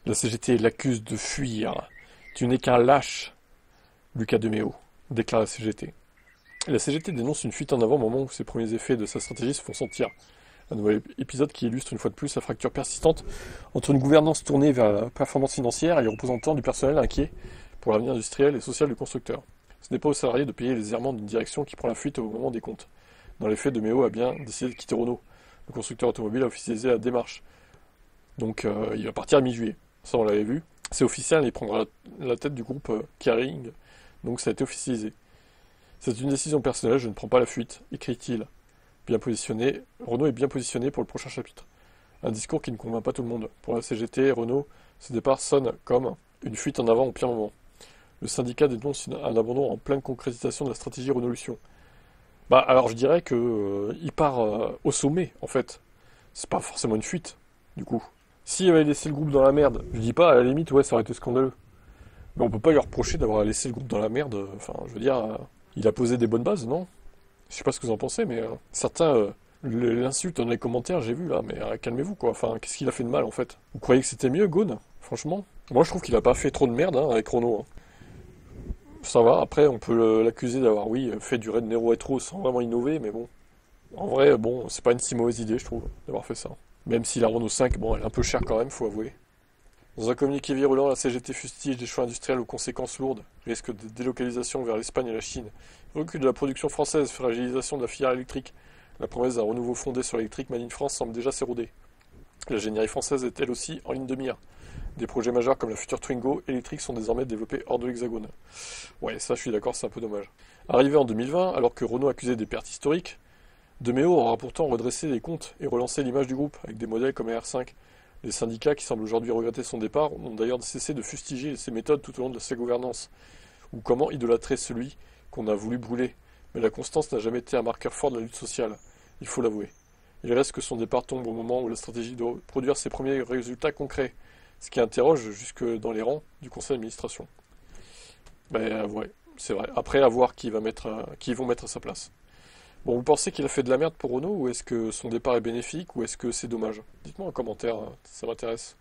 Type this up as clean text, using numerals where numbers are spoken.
La CGT l'accuse de fuir. Tu n'es qu'un lâche, Lucas Demeo, déclare la CGT. La CGT dénonce une fuite en avant au moment où ses premiers effets de sa stratégie se font sentir. Un nouvel épisode qui illustre une fois de plus la fracture persistante entre une gouvernance tournée vers la performance financière et les représentants du personnel inquiet pour l'avenir industriel et social du constructeur. Ce n'est pas aux salariés de payer les errements d'une direction qui prend la fuite au moment des comptes. Dans les faits, Demeo a bien décidé de quitter Renault. Le constructeur automobile a officialisé la démarche. Donc il va partir à mi-juillet. Ça, on l'avait vu. C'est officiel, il prendra la tête du groupe Kering. Donc ça a été officialisé. C'est une décision personnelle, je ne prends pas la fuite, écrit-il. Bien positionné, Renault est bien positionné pour le prochain chapitre. Un discours qui ne convainc pas tout le monde. Pour la CGT et Renault, ce départ sonne comme une fuite en avant au pire moment. Le syndicat dénonce un abandon en pleine concrétisation de la stratégie Renaulution. Bah alors je dirais que il part au sommet en fait. C'est pas forcément une fuite, du coup. S'il avait laissé le groupe dans la merde, je dis pas à la limite ouais ça aurait été scandaleux. Mais on peut pas lui reprocher d'avoir laissé le groupe dans la merde. Enfin je veux dire, il a posé des bonnes bases, non? Je sais pas ce que vous en pensez, mais certains l'insultent dans les commentaires, j'ai vu là, mais calmez-vous quoi. Enfin, qu'est-ce qu'il a fait de mal en fait? Vous croyez que c'était mieux, Ghosn? Franchement? Moi je trouve qu'il a pas fait trop de merde avec Renault. Ça va, après on peut l'accuser d'avoir, oui, fait du Red Nero Retro sans vraiment innover, mais bon. En vrai, bon, c'est pas une si mauvaise idée, je trouve, d'avoir fait ça. Même si la Renault 5, bon, elle est un peu chère quand même, faut avouer. Dans un communiqué virulent, la CGT fustige des choix industriels aux conséquences lourdes, risque de délocalisation vers l'Espagne et la Chine, recul de la production française, fragilisation de la filière électrique. La promesse d'un renouveau fondé sur l'électrique Made in France semble déjà s'éroder. L'ingénierie française est elle aussi en ligne de mire. Des projets majeurs comme la future Twingo électrique sont désormais développés hors de l'Hexagone. Ouais, ça je suis d'accord, c'est un peu dommage. Arrivé en 2020, alors que Renault accusait des pertes historiques, Demeo aura pourtant redressé les comptes et relancé l'image du groupe avec des modèles comme R5. Les syndicats, qui semblent aujourd'hui regretter son départ, ont d'ailleurs cessé de fustiger ses méthodes tout au long de sa gouvernance, ou comment idolâtrer celui qu'on a voulu brûler. Mais la constance n'a jamais été un marqueur fort de la lutte sociale, il faut l'avouer. Il reste que son départ tombe au moment où la stratégie doit produire ses premiers résultats concrets, ce qui interroge jusque dans les rangs du conseil d'administration. Ben ouais, c'est vrai. Après, à voir qui vont mettre à sa place. Bon, vous pensez qu'il a fait de la merde pour Renault, ou est-ce que son départ est bénéfique, ou est-ce que c'est dommage? Dites-moi en commentaire, ça m'intéresse.